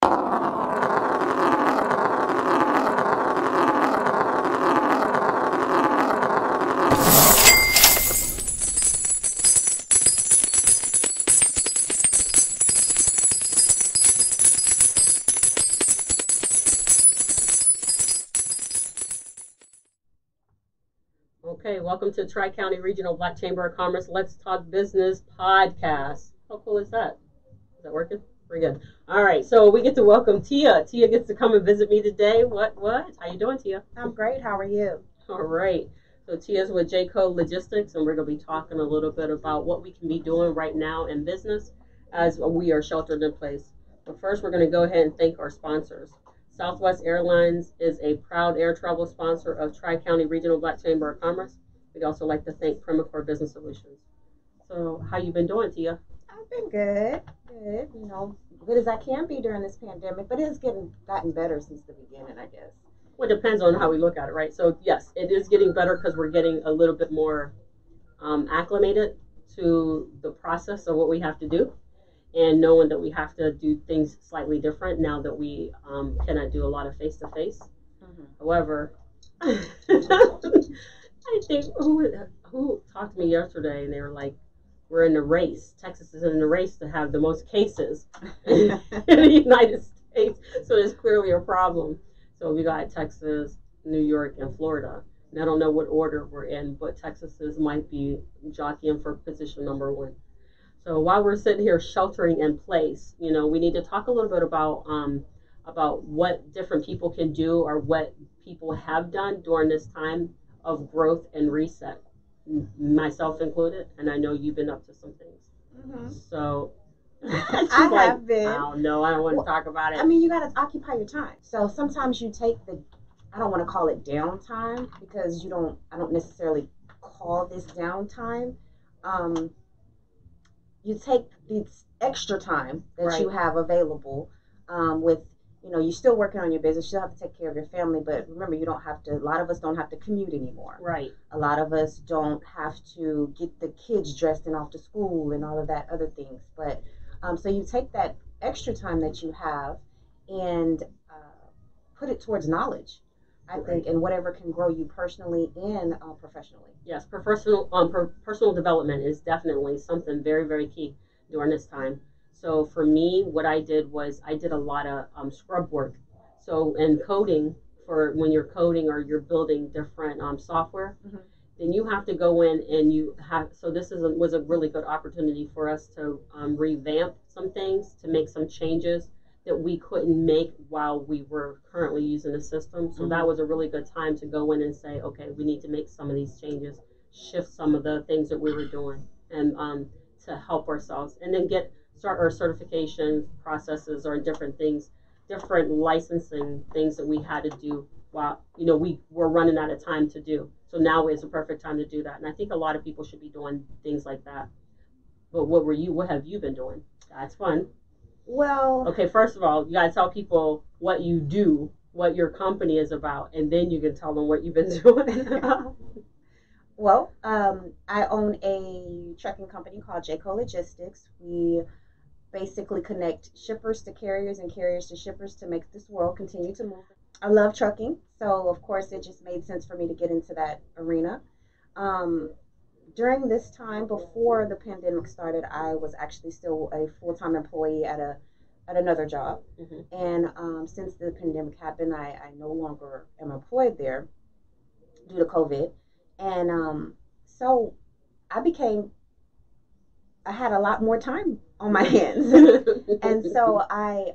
Okay, welcome to Tri-County Regional Black Chamber of Commerce Let's Talk Business podcast. How cool is that? Is that working? Pretty good. All right, so we get to welcome Tia. Tia gets to come and visit me today. What? How you doing, Tia? I'm great. How are you? All right. So Tia's with JAYCO Logistics, and we're going to be talking a little bit about what we can be doing right now in business as we are sheltered in place. But first, we're going to go ahead and thank our sponsors. Southwest Airlines is a proud air travel sponsor of Tri-County Regional Black Chamber of Commerce. We'd also like to thank Primacor Business Solutions. So how you been doing, Tia? I've been good. Good. You know, good as I can be during this pandemic, but it has gotten better since the beginning, I guess. Well, it depends on how we look at it, right? So yes, it is getting better because we're getting a little bit more acclimated to the process of what we have to do, and knowing that we have to do things slightly different now that we cannot do a lot of face-to-face. However, I think who talked to me yesterday, and they were like, we're in the race. Texas is in the race to have the most cases in the United States. So there's clearly a problem. So we got Texas, New York, and Florida. And I don't know what order we're in, but Texas might be jockeying for position number one. So while we're sitting here sheltering in place, you know, we need to talk a little bit about what different people can do or what people have done during this time of growth and reset, myself included. And I know you've been up to some things. Mm-hmm. So I have been. I don't know. I don't want to talk about it. I mean, you got to occupy your time. So sometimes you take I don't want to call it downtime because I don't necessarily call this downtime. You take this extra time that you have available with, you know, you're still working on your business. You still have to take care of your family. But remember, a lot of us don't have to commute anymore. Right. A lot of us don't have to get the kids dressed and off to school and all of that other things. But so you take that extra time that you have and put it towards knowledge, I think, and whatever can grow you personally and professionally. Yes, personal development is definitely something very, very key during this time. So for me, what I did was I did a lot of scrub work. So in coding, for when you're coding or you're building different software, then you have to go in and so this was a really good opportunity for us to revamp some things, to make some changes that we couldn't make while we were currently using the system. So that was a really good time to go in and say, okay, we need to make some of these changes, shift some of the things that we were doing, and to help ourselves, and then start our certification processes or different things, different licensing things that we had to do while, you know, we were running out of time to do. So now is a perfect time to do that. And I think a lot of people should be doing things like that. But what have you been doing? That's fun. Well, okay, first of all, you got to tell people what you do, what your company is about, and then you can tell them what you've been doing. Well, I own a trucking company called JAYCO Logistics. We basically connect shippers to carriers and carriers to shippers to make this world continue to move. I love trucking, so of course it just made sense for me to get into that arena. During this time, before the pandemic started, I was actually still a full-time employee at another job. And since the pandemic happened, I no longer am employed there due to COVID. And so I had a lot more time on my hands. And so I,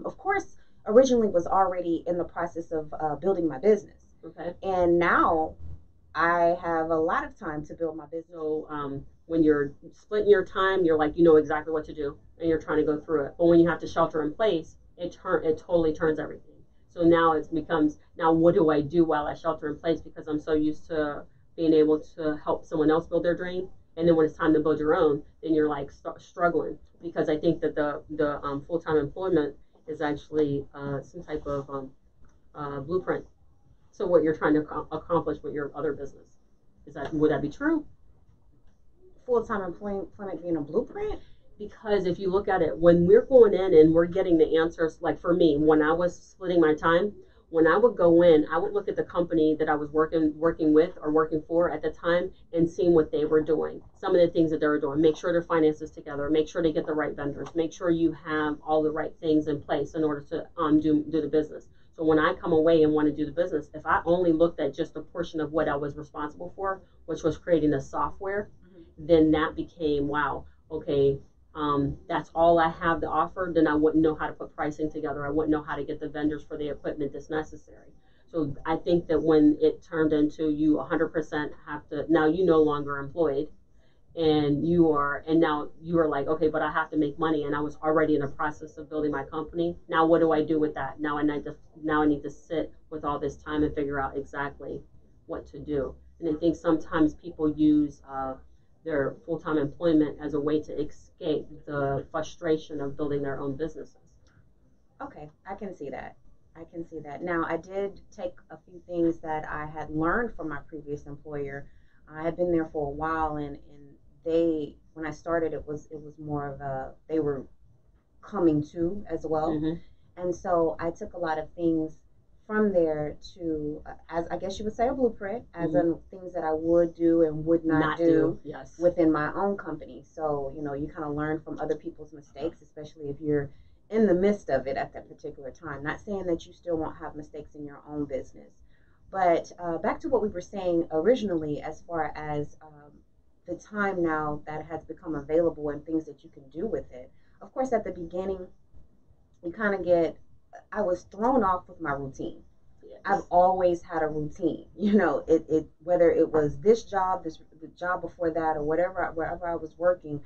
of course, originally was already in the process of building my business. Okay. And now I have a lot of time to build my business. So when you're splitting your time, you're like, you know exactly what to do, and you're trying to go through it. But when you have to shelter in place, it totally turns everything. So now it becomes, now what do I do while I shelter in place? Because I'm so used to being able to help someone else build their dream. And then when it's time to build your own, then you're like struggling. Because I think that the full-time employment is actually some type of blueprint. So what you're trying to accomplish with your other business. Would that be true? Full-time employment being a blueprint? because if you look at it, when we're going in and we're getting the answers, like for me, when I was splitting my time, when I would go in, I would look at the company that I was working with or working for at the time and seeing what they were doing, some of the things that they were doing. Make sure their finances together, make sure they get the right vendors, make sure you have all the right things in place in order to do the business. So when I come away and want to do the business, if I only looked at just a portion of what I was responsible for, which was creating the software, then that became, wow, okay, that's all I have to offer, then I wouldn't know how to put pricing together. I wouldn't know how to get the vendors for the equipment that's necessary. So I think that when it turned into you 100% have to, now you no longer employed, and now you are like, okay, but I have to make money, and I was already in the process of building my company. Now what do I do with that? Now I need to sit with all this time and figure out exactly what to do. And I think sometimes people use their full-time employment as a way to escape the frustration of building their own businesses. Okay, I can see that. I can see that. Now, I did take a few things that I had learned from my previous employer. I had been there for a while, and they, when I started, it was more of a, they were coming to as well. Mm-hmm. And so I took a lot of things from there to, as I guess you would say, a blueprint, as Mm-hmm. in things that I would do and would not do Yes. within my own company. So, you kind of learn from other people's mistakes, especially if you're in the midst of it at that particular time. Not saying that you still won't have mistakes in your own business. But back to what we were saying originally, as far as the time now that has become available and things that you can do with it. Of course, at the beginning, you kind of get, I was thrown off with my routine. Yes. I've always had a routine, it whether it was this job, the job before that, or wherever I was working,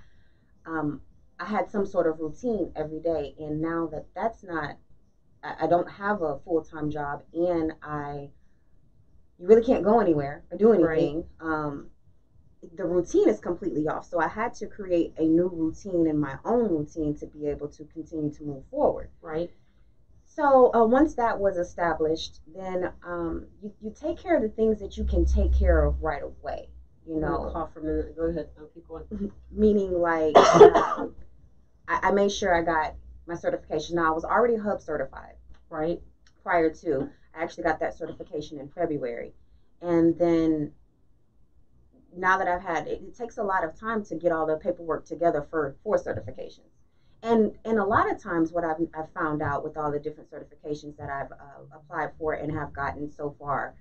um, I had some sort of routine every day. And now that that's not, I don't have a full time job, and you really can't go anywhere or do anything. Right. The routine is completely off. So I had to create a new routine and my own routine to be able to continue to move forward. Right. So once that was established, then you take care of the things that you can take care of right away. You know, cough for a minute. Go ahead. I'll keep going. Meaning like I made sure I got my certification. Now I was already hub certified. Right. Prior to, I actually got that certification in February, and then now that I've had it, it takes a lot of time to get all the paperwork together for certifications. And a lot of times what I've found out with all the different certifications that I've applied for and have gotten so far,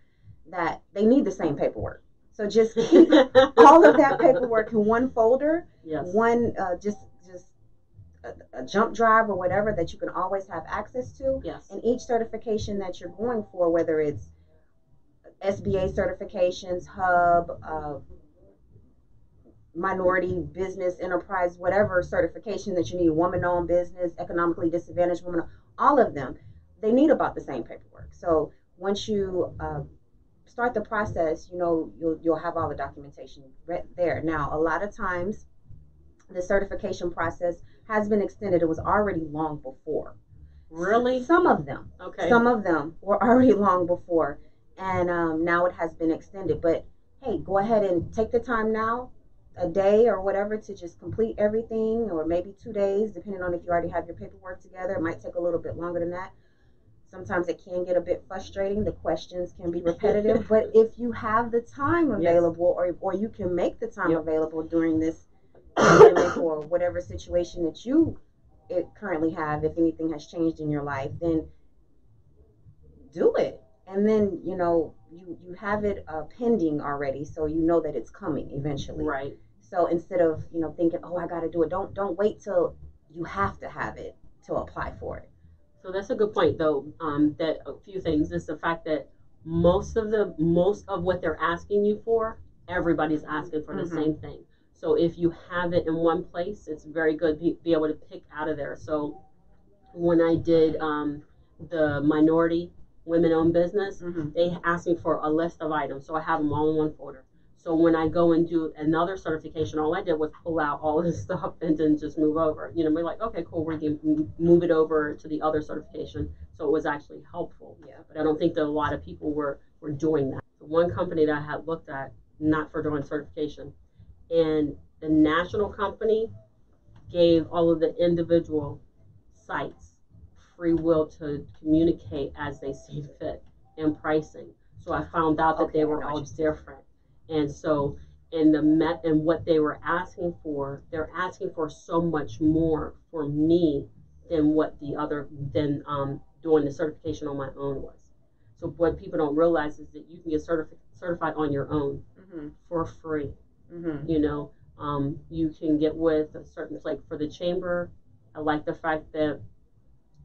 that they need the same paperwork. So just keep all of that paperwork in one folder, yes. One just a jump drive or whatever that you can always have access to. Yes. And each certification that you're going for, whether it's SBA certifications, hub, minority business enterprise, whatever certification that you need, woman-owned business, economically disadvantaged woman, all of them, they need about the same paperwork. So once you start the process, you'll have all the documentation right there. Now, a lot of times, the certification process has been extended. It was already long before. Really? Some of them. Okay. Some of them were already long before, and now it has been extended. But hey, go ahead and take the time now, a day or whatever, to just complete everything, or maybe 2 days, depending on if you already have your paperwork together. It might take a little bit longer than that. Sometimes it can get a bit frustrating. The questions can be repetitive, but if you have the time available, yes, or you can make the time, yep, available during this pandemic or whatever situation that you currently have, if anything has changed in your life, then do it. And then you have it pending already, so you know that it's coming eventually. Right. So instead of thinking, oh, I got to do it, don't wait till you have to have it to apply for it. So that's a good point, though. That a few things is the fact that most of what they're asking you for, everybody's asking for the same thing. So if you have it in one place, it's very good to be able to pick out of there. So when I did the minority women-owned business, they asked me for a list of items, so I have them all in one folder. So when I go and do another certification, all I did was pull out all of this stuff and then just move over. We're like, okay, cool, we're going to move it over to the other certification. So it was actually helpful. Yeah. But I don't think that a lot of people were doing that. So one company that I had looked at, not for doing certification, and the national company, gave all of the individual sites free will to communicate as they see fit in pricing. So I found out that Okay, they I were know what all you're saying. different. And so in the met and what they were asking for, they're asking for so much more for me than what the other than doing the certification on my own was. So what people don't realize is that you can get certified on your own Mm-hmm. for free. Mm-hmm. You know, you can get with a certain, like for the chamber. I like the fact that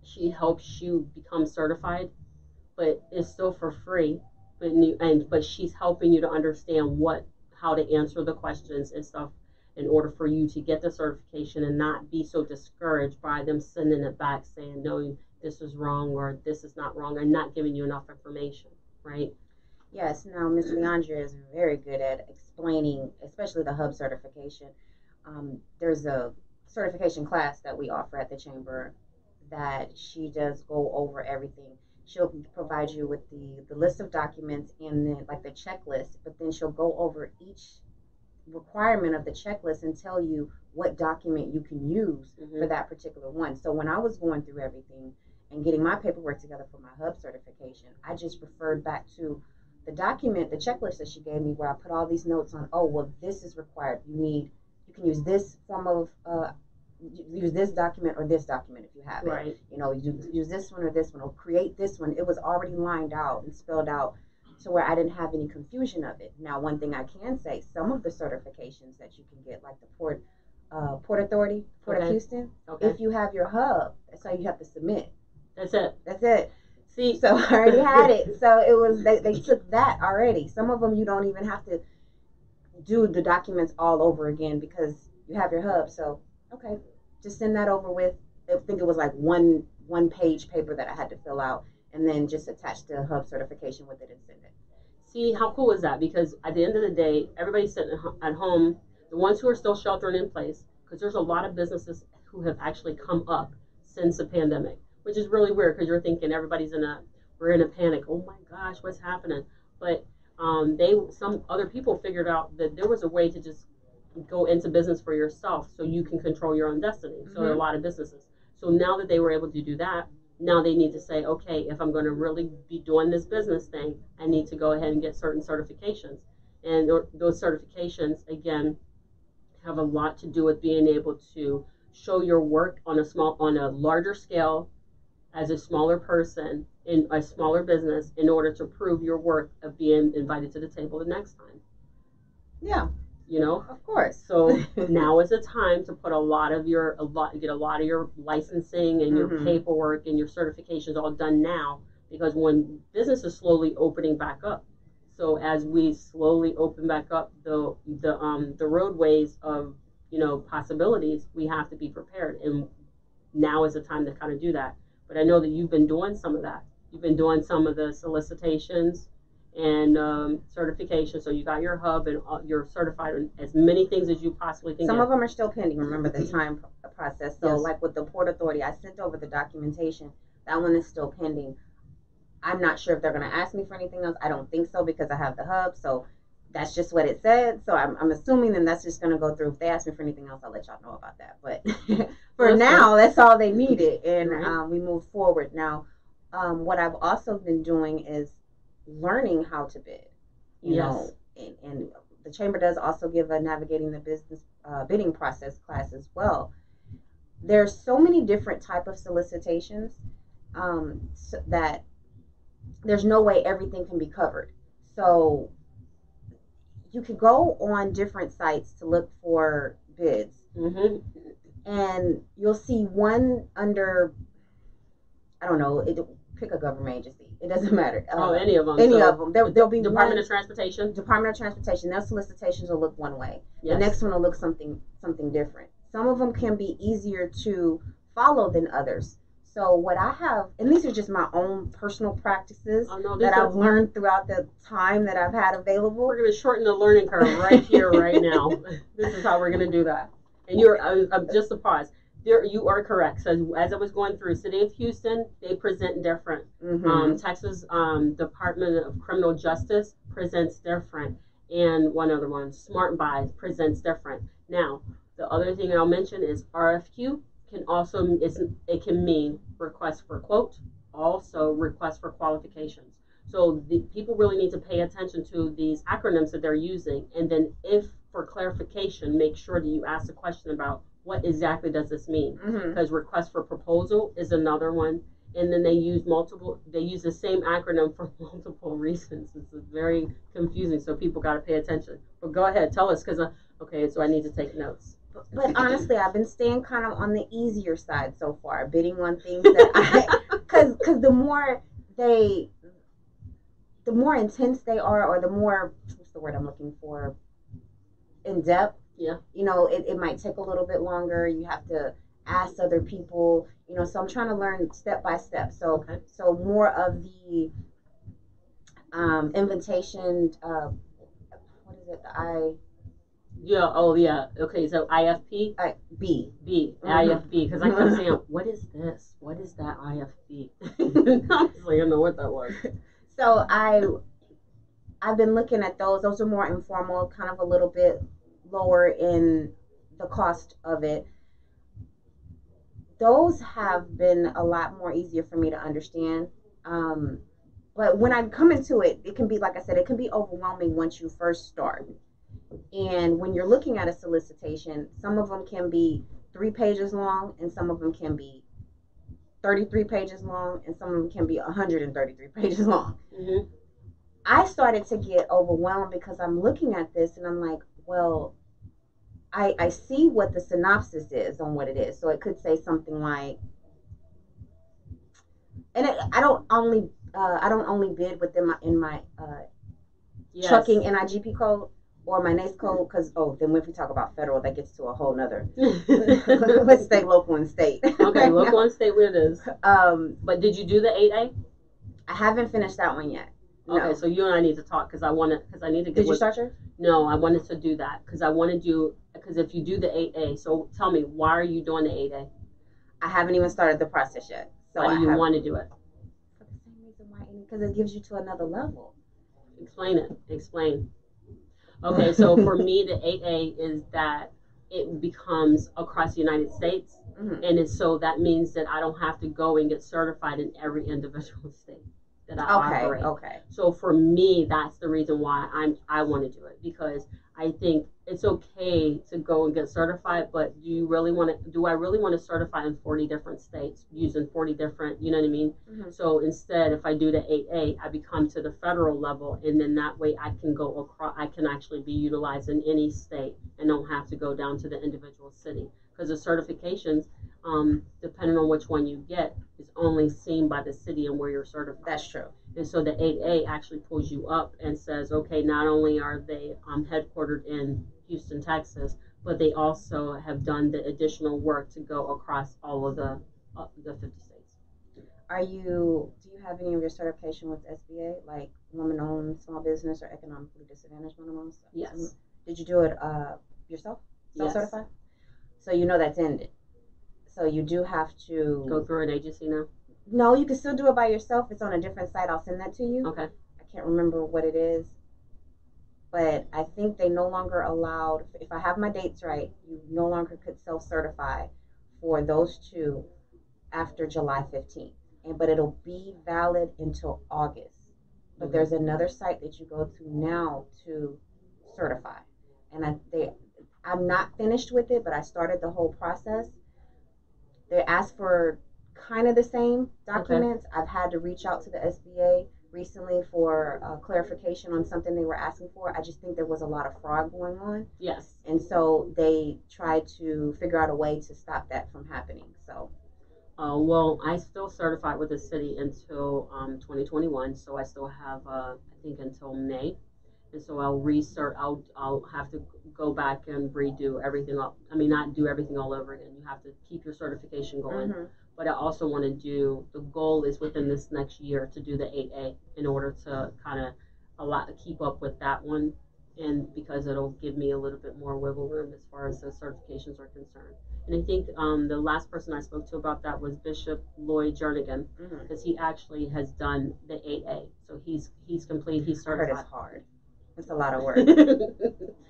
she helps you become certified, but it's still for free. But she's helping you to understand what how to answer the questions and stuff in order for you to get the certification and not be so discouraged by them sending it back saying no, this is wrong or this is not wrong and not giving you enough information, right? Yes, now Miss Leandra is very good at explaining, especially the hub certification. There's a certification class that we offer at the chamber that she does go over everything. She'll provide you with the list of documents and then like the checklist, but then she'll go over each requirement of the checklist and tell you what document you can use for that particular one. So when I was going through everything and getting my paperwork together for my hub certification, I just referred back to the document, the checklist that she gave me, where I put all these notes on. Oh, well, this is required. You can use this form of use this document or this document if you have it. Right. You know, you use this one or this one, or create this one. It was already lined out and spelled out to where I didn't have any confusion of it. Now, one thing I can say, some of the certifications that you can get, like the Port Authority, Port of Okay. Houston, Okay. if you have your hub, that's all you have to submit. That's it. That's it. See, so I already had it. So it was they took that already. Some of them you don't even have to do the documents all over again because you have your hub. So okay, just send that over with. I think it was like one page paper that I had to fill out, and then just attach the hub certification with it and send it. see how cool is that? Because at the end of the day, everybody's sitting at home. The ones who are still sheltering in place, because there's a lot of businesses who have actually come up since the pandemic, which is really weird because you're thinking everybody's we're in a panic. Oh my gosh, what's happening? But some other people figured out that there was a way to just go into business for yourself so you can control your own destiny. Mm-hmm. So there are a lot of businesses. So now that they were able to do that, now they need to say, okay, if I'm going to really be doing this business thing, I need to go ahead and get certain certifications. And those certifications, again, have a lot to do with being able to show your work on a larger scale as a smaller person in a smaller business in order to prove your work of being invited to the table the next time. Yeah. Of course. So now is the time to put get a lot of your licensing and your paperwork and your certifications all done now, because when business is slowly opening back up, so as we slowly open back up the roadways of possibilities, we have to be prepared, and now is the time to kind of do that. But I know that you've been doing some of that. You've been doing some of the solicitations and certification. So you got your hub and you're certified in as many things as you possibly can. Some of them are still pending. Remember the time process. So yes. Like with the Port Authority, I sent over the documentation. That one is still pending. I'm not sure if they're going to ask me for anything else. I don't think so because I have the hub. So that's just what it said. So I'm assuming then that's just going to go through. If they ask me for anything else, I'll let y'all know about that. But for now, that's all they needed. And we move forward. Now, what I've also been doing is learning how to bid. You know, and the chamber does also give a navigating the business bidding process class as well. There's so many different type of solicitations so that there's no way everything can be covered. So you could go on different sites to look for bids, and you'll see one under, I don't know, pick a government agency. It doesn't matter. Any of them. Any of them. There'll be Department of Transportation. Department of Transportation. Their solicitations will look one way. Yes. The next one will look something different. Some of them can be easier to follow than others. So what I have, and these are just my own personal practices that I've learned throughout the time that I've had available. We're going to shorten the learning curve right here, right now. This is how we're going to do that. And you're just a pause. There, you are correct. So as I was going through, City of Houston, they present different. Texas Department of Criminal Justice presents different, and one other one, Smart Buy, presents different. Now, The other thing I'll mention is RFQ can also it can mean request for quote, also request for qualifications. So the people really need to pay attention to these acronyms that they're using, and then if for clarification, make sure that you ask a question about what exactly does this mean, because Mm-hmm. request for proposal is another one, and then they use the same acronym for multiple reasons. It's very confusing, so people got to pay attention. But go ahead, tell us, because okay, so I need to take notes. But honestly, I've been staying kind of on the easier side so far, bidding on things that because they, the more intense they are, or the more, what's the word I'm looking for, in depth. Yeah. It might take a little bit longer. You have to ask other people. So I'm trying to learn step by step. So Okay. so more of the invitation. What is it? Yeah. Oh, yeah. Okay. So IFP. B. B. Mm-hmm. IFB. Because I kept saying, "What is this? What is that IFB?" I was like, I don't know what that was. So I've been looking at those. Those are more informal, kind of a little bit lower in the cost of it. Those have been a lot more easier for me to understand. Um, but when I come into it, it can be, like I said, it can be overwhelming once you first start. And when you're looking at a solicitation, some of them can be 3 pages long, and some of them can be 33 pages long, and some of them can be 133 pages long. Mm-hmm. I started to get overwhelmed because I'm looking at this and I'm like, well, I see what the synopsis is on what it is. So it could say something like, and I don't only bid within my Yes. trucking NIGP code or my NACE code, because then if we talk about federal, that gets to a whole nother. Let's stay local and state. Okay, right local now. and state where it is. But did you do the 8A? I haven't finished that one yet. No. Okay, so you and I need to talk because I need to get. Did you start yours? No, I wanted to do that because if you do the 8A, so tell me, why are you doing the 8A? I haven't even started the process yet. So why do you want to do it? For the same reason why, because it gives you to another level. Explain it. Explain. Okay, so for me, the 8A is that it becomes across the United States, and so that means that I don't have to go and get certified in every individual state that I operate. Okay. So for me, that's the reason why I want to do it, because I think it's okay to go and get certified, but do I really want to certify in 40 different states using 40 different, you know what I mean? Mm-hmm. So instead, if I do the 8A, I become to the federal level, and then that way I can go across, I can actually be utilized in any state and don't have to go down to the individual city, because the certifications, depending on which one you get, is only seen by the city and where you're certified. That's true. And so the 8A actually pulls you up and says, okay, not only are they headquartered in Houston, Texas, but they also have done the additional work to go across all of the 50 states. Do you have any of your certification with SBA, like woman-owned small business or economically disadvantaged women-owned? Yes. Did you do it yourself? Self-certified? Yes. So that's ended. So you do have to go through an agency now? No, you can still do it by yourself. It's on a different site. I'll send that to you. Okay. I can't remember what it is, but I think they no longer allowed, if I have my dates right, you no longer could self-certify for those two after July 15th. But it'll be valid until August. But there's another site that you go to now to certify. And I'm not finished with it, but I started the whole process. They ask for kind of the same documents. Okay. I've had to reach out to the SBA recently for clarification on something they were asking for. I just think there was a lot of fraud going on. Yes. And so they tried to figure out a way to stop that from happening. So. Well, I still certified with the city until 2021, so I still have I think until May, and so I'll have to go back and redo everything up. I mean, not do everything all over again. You have to keep your certification going. Mm-hmm. But I also want to do, the goal is within this next year to do the 8A in order to kind of keep up with that one, and because it'll give me a little bit more wiggle room as far as the certifications are concerned. And I think the last person I spoke to about that was Bishop Lloyd Jernigan, because he actually has done the 8A. So he's complete. He's certified. I heard it's hard. It's a lot of work.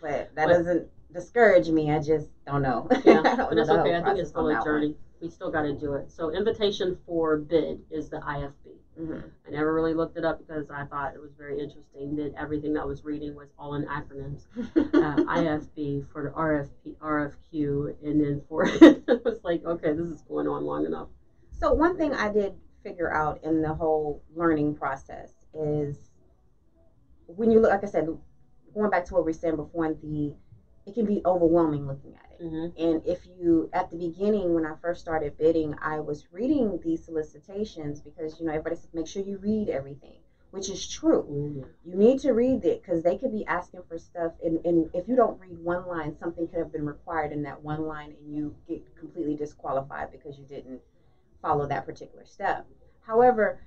But that doesn't discourage me. I just don't know. Yeah, I don't but know it's the okay. whole I think it's process on still a that one. journey. We still got to do it. So invitation for bid is the IFB. Mm-hmm. I never really looked it up because I thought it was very interesting that everything that I was reading was all in acronyms. IFB for the RFP, RFQ, and then for it was like, okay, this is going on long enough. So one thing I did figure out in the whole learning process is when you look, like I said, going back to what we were saying before, it can be overwhelming looking at it. Mm-hmm. And if you, at the beginning, when I first started bidding, I was reading these solicitations because, everybody says make sure you read everything, which is true. Mm-hmm. You need to read it because they could be asking for stuff. And if you don't read one line, something could have been required in that one line and you get completely disqualified because you didn't follow that particular step. However,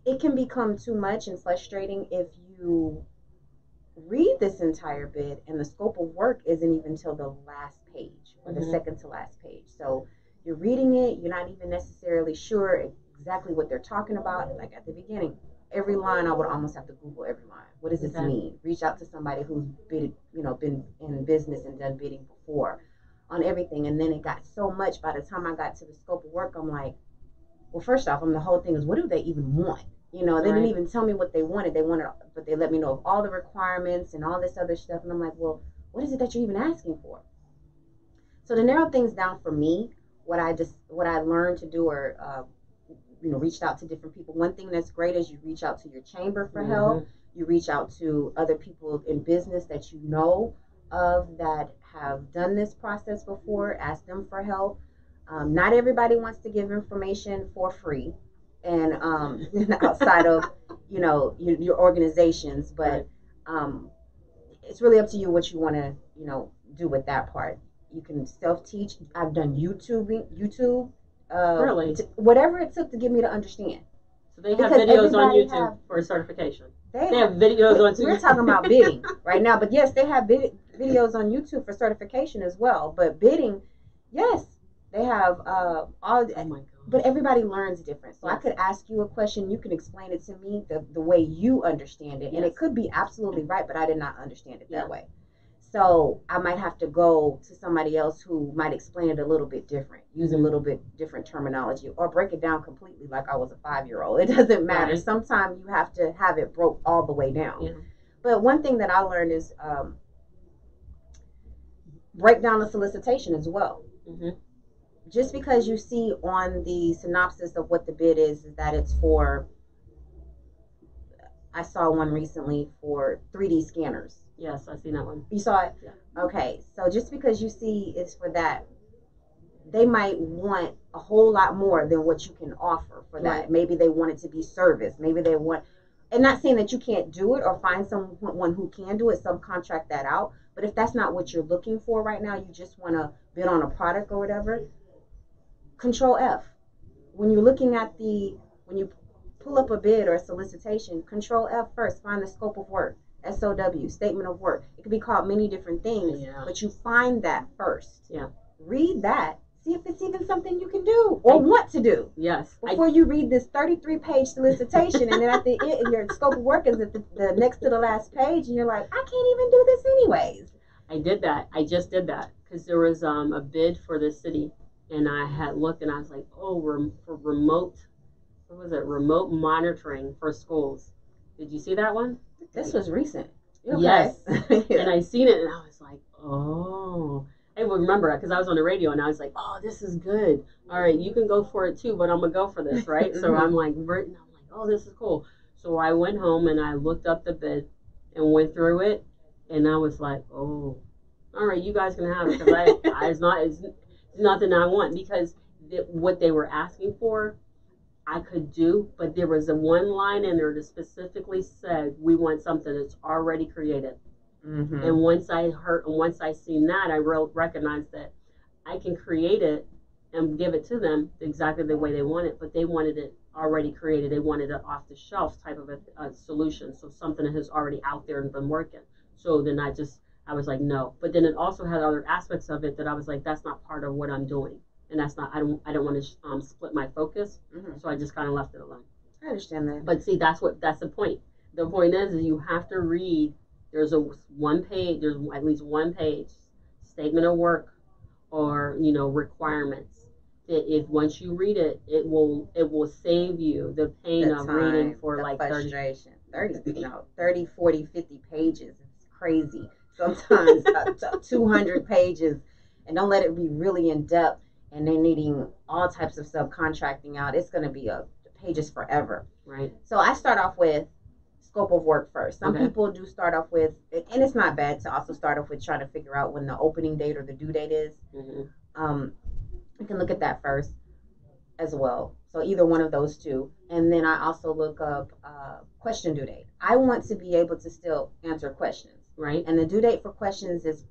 it can become too much and frustrating if you read this entire bid and the scope of work isn't even till the last page or the second to last page. So you're reading it, you're not even necessarily sure exactly what they're talking about. Like at the beginning, every line I would almost have to Google every line. What does this mean? Reach out to somebody who's been in business and done bidding before on everything. And then it got so much by the time I got to the scope of work, I'm like, well, first off, the whole thing is what do they even want? They didn't even tell me what they wanted. But they let me know of all the requirements and all this other stuff. And I'm like, well, what is it that you're even asking for? So to narrow things down for me, what I learned to do or reached out to different people. One thing that's great is you reach out to your chamber for help. You reach out to other people in business that you know of that have done this process before. Ask them for help. Not everybody wants to give information for free, and outside of your organizations, but it's really up to you what you want to do with that part. You can self-teach. I've done YouTube, Really? Whatever it took to get me to understand. So they have videos on YouTube for certification. They have videos on YouTube. We're talking about bidding right now, but yes, they have videos on YouTube for certification as well. But bidding, yes, they have all. Oh my God. But everybody learns different. So I could ask you a question, you can explain it to me the way you understand it, and it could be absolutely right, but I did not understand it that way. So I might have to go to somebody else who might explain it a little bit different, use a little bit different terminology, or break it down completely like I was a 5-year-old. It doesn't matter. Right. Sometimes you have to have it broke all the way down. Yeah. But one thing that I learned is break down the solicitation as well. Just because you see on the synopsis of what the bid is that it's for, I saw one recently for 3D scanners. Yes, I've seen that one. You saw it? Yeah. Okay, so just because you see it's for that, they might want a whole lot more than what you can offer for that. Right. Maybe they want it to be service. Maybe they want, and not saying that you can't do it or find someone who can do it, subcontract that out. But if that's not what you're looking for right now, you just want to bid on a product or whatever, Control F. When you're looking at when you pull up a bid or a solicitation, Control F first, find the scope of work. SOW, statement of work. It could be called many different things, but you find that first. Yeah. Read that. See if it's even something you can do or want to do. Yes. Before you read this 33-page solicitation, and then at the end, your scope of work is at the next to the last page, and you're like, I can't even do this anyways. I did that. I just did that because there was a bid for the city, and I had looked, and I was like, oh, for remote, what was it? Remote monitoring for schools. Did you see that one? This was recent. Okay. Yes. Yeah. And I seen it and I was like, oh. I would remember it because I was on the radio and I was like, oh, this is good. All right, you can go for it too, but I'm going to go for this, right? So I'm like, oh, this is cool. So I went home and I looked up the bid and went through it. And I was like, oh, all right, you guys can have it because it's nothing I want because what they were asking for, I could do, but there was a one line in there that specifically said we want something that's already created. And once I seen that, I recognized that I can create it and give it to them exactly the way they want it, but they wanted it already created. They wanted it off the shelf type of a solution, so something that has already out there and been working. So then I was like, no. But then it also had other aspects of it that I was like, that's not part of what I'm doing. And that's not, I don't want to split my focus. So I just kind of left it alone. I understand that. But see, that's the point. The point is you have to read there's a one page, there's at least one page statement of work or requirements that if once you read it, it will save you the pain The of reading time, for the like 30. frustration. 30, 30, 40, 50 pages. It's crazy. Sometimes 200 pages. And don't let it be really in depth and they're needing all types of subcontracting out. It's going to be pages forever. Right. So I start off with scope of work first. Some Okay. people do start off with, and it's not bad to also start off with trying to figure out when the opening date or the due date is. Mm-hmm. You can look at that first as well. So either one of those two. And then I also look up question due date. I want to be able to still answer questions. Right. And the due date for questions is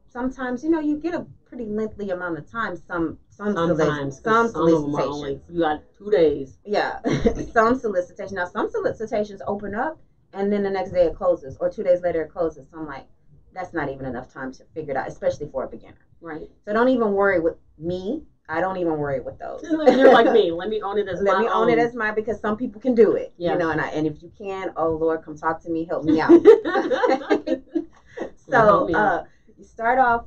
sometimes, you get a pretty lengthy amount of time. Sometimes some some of them are only you got 2 days. Yeah. Some solicitation. Now some solicitations open up and then the next day it closes or 2 days later it closes. So I'm like, that's not even enough time to figure it out, especially for a beginner. Right. So don't even worry with me. I don't even worry with those. You're like me. Let me own it as Let my me own it as mine because some people can do it. Yes. And if you can, oh Lord, come talk to me, help me out. So you start off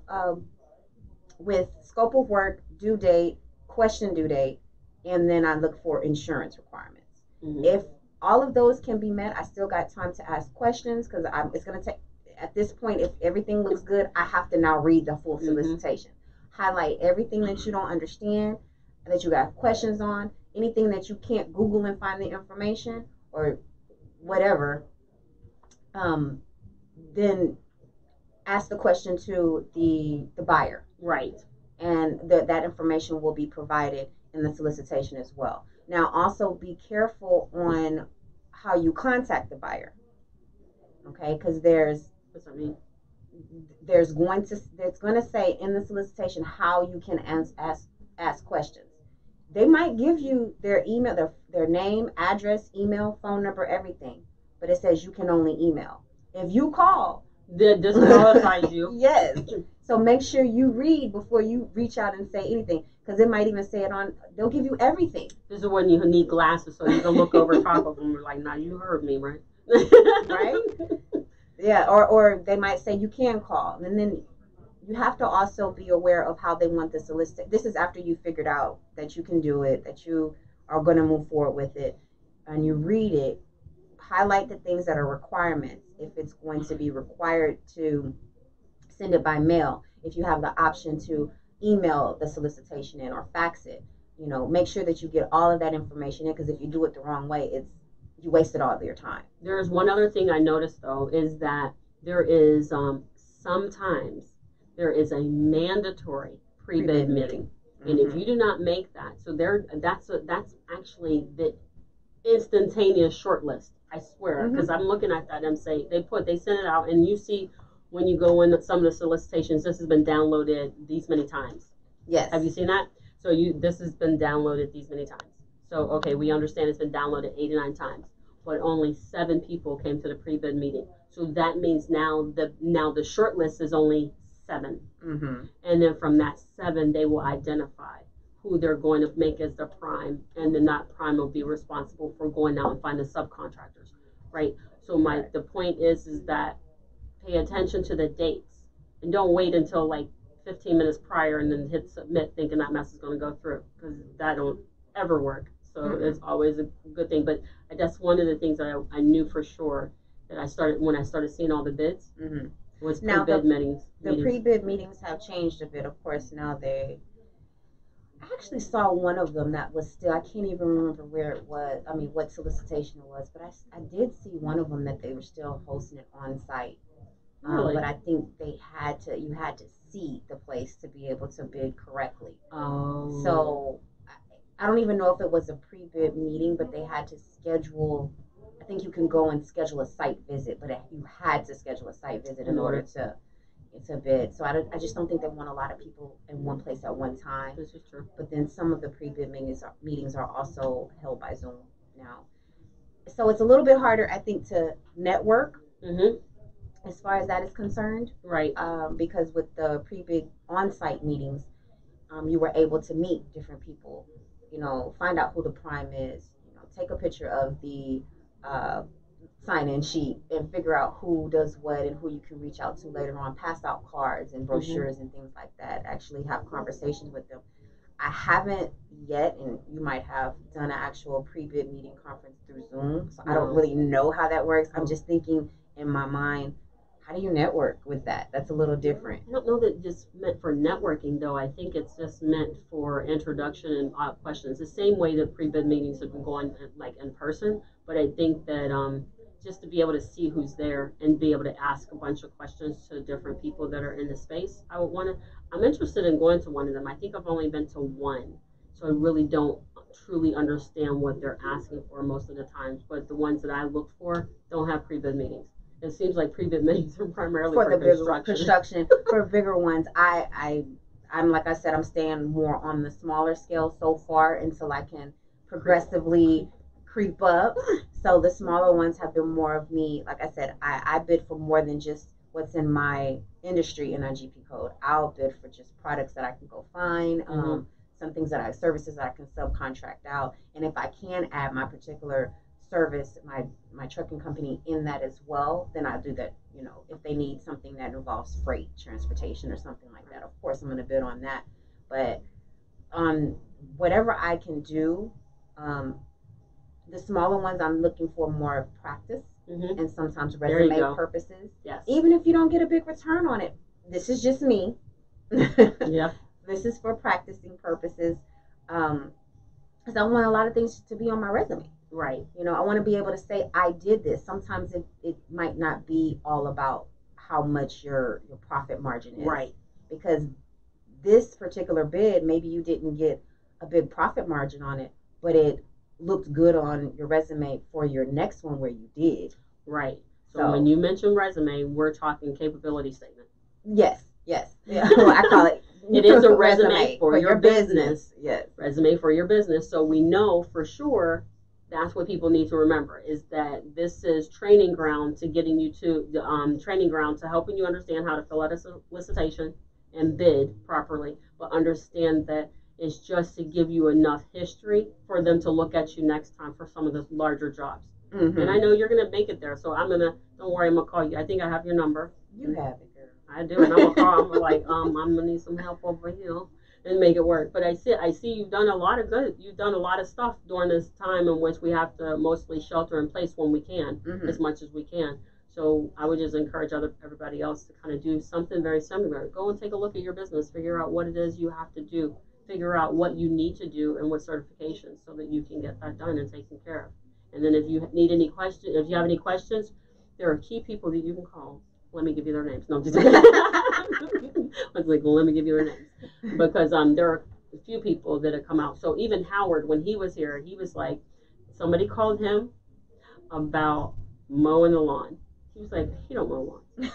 with scope of work, due date, question due date, and then I look for insurance requirements. Mm-hmm. If all of those can be met, I still got time to ask questions because it's going to take, at this point, if everything looks good, I have to now read the full solicitation. Mm-hmm. Highlight everything that you don't understand, that you got questions on, anything that you can't Google and find the information or whatever, then ask the question to the buyer. Right. And that information will be provided in the solicitation as well. Now, also be careful on how you contact the buyer. Okay, because there's going to say in the solicitation how you can ask questions. They might give you their email, their name, address, email, phone number, everything, but it says you can only email. If you call, this disqualifies you. Yes. So make sure you read before you reach out and say anything, because it might even say it on. They'll give you everything. This is when you need glasses so you can look over top of them. You're like, now you heard me, right? Right. Yeah. Or they might say you can call, and then you have to also be aware of how they want the solicit. This is after you figured out that you can do it, that you are going to move forward with it, and you read it. Highlight the things that are requirements. If it's going to be required to send it by mail, if you have the option to email the solicitation in or fax it, make sure that you get all of that information in, because if you do it the wrong way, you wasted all of your time. There's one other thing I noticed though, is that there is sometimes there is a mandatory pre-bid meeting. Mm-hmm. And if you do not make that, so that's actually the instantaneous shortlist. I swear, because I'm looking at that and they send it out, and you see when you go in some of the solicitations, this has been downloaded these many times. Yes. Have you seen that? So this has been downloaded these many times. So okay, we understand it's been downloaded 89 times, but only 7 people came to the pre-bid meeting. So that means now the short list is only 7, and then from that 7, they will identify who they're going to make as the prime, and then that prime will be responsible for going out and finding subcontractors, right? So the point is that pay attention to the dates and don't wait until like 15 minutes prior and then hit submit thinking that mess is going to go through, because that don't ever work. So it's always a good thing. But that's one of the things that I knew for sure that when I started seeing all the bids was pre-bid meetings. The pre-bid meetings have changed a bit, of course. Now I actually saw one of them that was still, I can't even remember where it was, what solicitation it was, but I did see one of them that they were still hosting it on site. Really? But I think you had to see the place to be able to bid correctly. Oh. So I don't even know if it was a pre-bid meeting, but they had to schedule, I think you can go and schedule a site visit, but you had to schedule a site visit in order to bid. So I just don't think they want a lot of people in one place at one time. This is true. But then some of the pre-bid meetings are also held by Zoom now. So it's a little bit harder, I think, to network as far as that is concerned. Right. Because with the pre-bid on-site meetings, you were able to meet different people, find out who the prime is, take a picture of the sign-in sheet and figure out who does what and who you can reach out to later on. Pass out cards and brochures and things like that. Actually have conversations with them. I haven't yet, and you might have done an actual pre-bid meeting conference through Zoom, so I don't really know how that works. I'm just thinking in my mind, how do you network with that? That's a little different. I don't know that it's meant for networking, though. I think it's just meant for introduction and questions. The same way that pre-bid meetings have been going like in person, but I think that just to be able to see who's there and be able to ask a bunch of questions to different people that are in the space. I would want to. I'm interested in going to one of them. I think I've only been to one, so I really don't truly understand what they're asking for most of the times. But the ones that I look for don't have pre-bid meetings. It seems like pre-bid meetings are primarily for the construction. For bigger ones, I'm like I said, I'm staying more on the smaller scale so far until I can progressively creep up. So the smaller ones have been more of me. Like I said, I bid for more than just what's in my industry in GP code. I'll bid for just products that I can go find, some things that services that I can subcontract out, and if I can add my particular service, my trucking company in that as well, then I do that. You know, if they need something that involves freight transportation or something like that, of course I'm going to bid on that. But on whatever I can do, the smaller ones I'm looking for more of practice and sometimes resume purposes. Yes. Even if you don't get a big return on it, this is just me. Yeah. This is for practicing purposes. Because I want a lot of things to be on my resume. Right. You know, I want to be able to say I did this. Sometimes it might not be all about how much your profit margin is. Right. Because this particular bid, maybe you didn't get a big profit margin on it, but it looked good on your resume for your next one where you did. Right. So when you mention resume, we're talking capability statement. Yes. Yeah. Well, I call it. It is a resume for your business. Yes. Resume for your business. So we know for sure that's what people need to remember is that this is training ground to getting you to the training ground to helping you understand how to fill out a solicitation and bid properly, but understand that it's just to give you enough history for them to look at you next time for some of the larger jobs. And I know you're going to make it there. So don't worry, I'm going to call you. I think I have your number. You have it, girl. I do. And I'm going to call. I'm like, I'm going to need some help over here and make it work. But I see you've done a lot of good. You've done a lot of stuff during this time in which we have to mostly shelter in place when we can, as much as we can. So I would just encourage everybody else to kind of do something very similar. Go and take a look at your business. Figure out what it is you have to do. Figure out what you need to do and what certifications so that you can get that done and taken care of. And then if you need any questions, if you have any questions, there are key people that you can call. Let me give you their names. No, I'm just kidding. I was like, well, let me give you their names. Because there are a few people that have come out. So even Howard, when he was here, he was like, somebody called him about mowing the lawn. He was like, he don't mow lawns.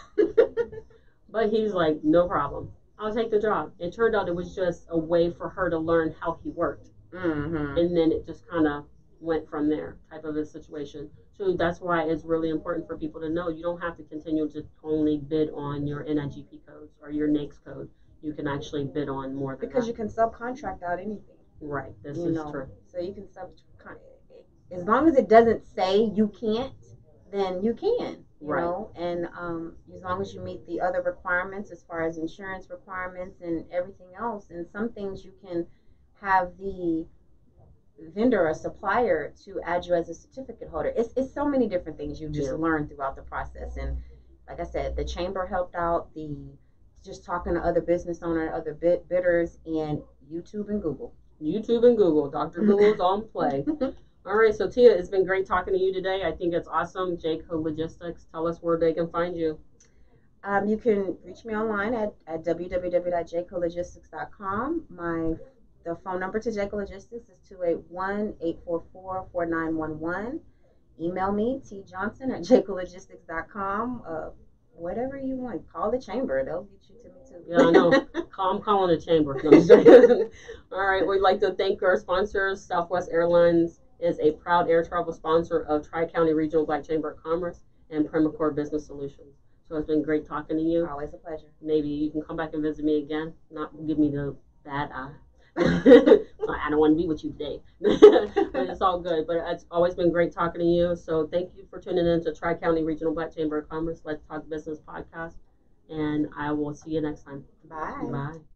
But he's like, no problem. I'll take the job. It turned out it was just a way for her to learn how he worked. And then it just kind of went from there, type of a situation. So that's why it's really important for people to know you don't have to continue to only bid on your NIGP codes or your NAICS code. You can actually bid on more than because that. You can subcontract out anything. Right. This is true. So you can as long as it doesn't say you can't, then you can. You know, and as long as you meet the other requirements as far as insurance requirements and everything else, and some things you can have the vendor or supplier to add you as a certificate holder. It's so many different things you just learn throughout the process. And like I said, the chamber helped out, just talking to other business owners, other bidders, and YouTube and Google. Dr. Google's on play. All right, so Tia, it's been great talking to you today. I think it's awesome. JAYCO Logistics, tell us where they can find you. You can reach me online at www.jaycologistics.com. The phone number to JAYCO Logistics is 281-844-4911. Email me, tjohnson@jaycologistics.com. Whatever you want. Call the chamber. They'll get you to me too. Yeah, I know. I'm calling the chamber. No, all right, we'd like to thank our sponsors. Southwest Airlines is a proud air travel sponsor of Tri-County Regional Black Chamber of Commerce and Primacor Business Solutions. So it's been great talking to you. Always a pleasure. Maybe you can come back and visit me again. Not give me the bad eye. I don't want to be with you today. But it's all good. But it's always been great talking to you. So thank you for tuning in to Tri-County Regional Black Chamber of Commerce Let's Talk Business podcast. And I will see you next time. Bye. Bye.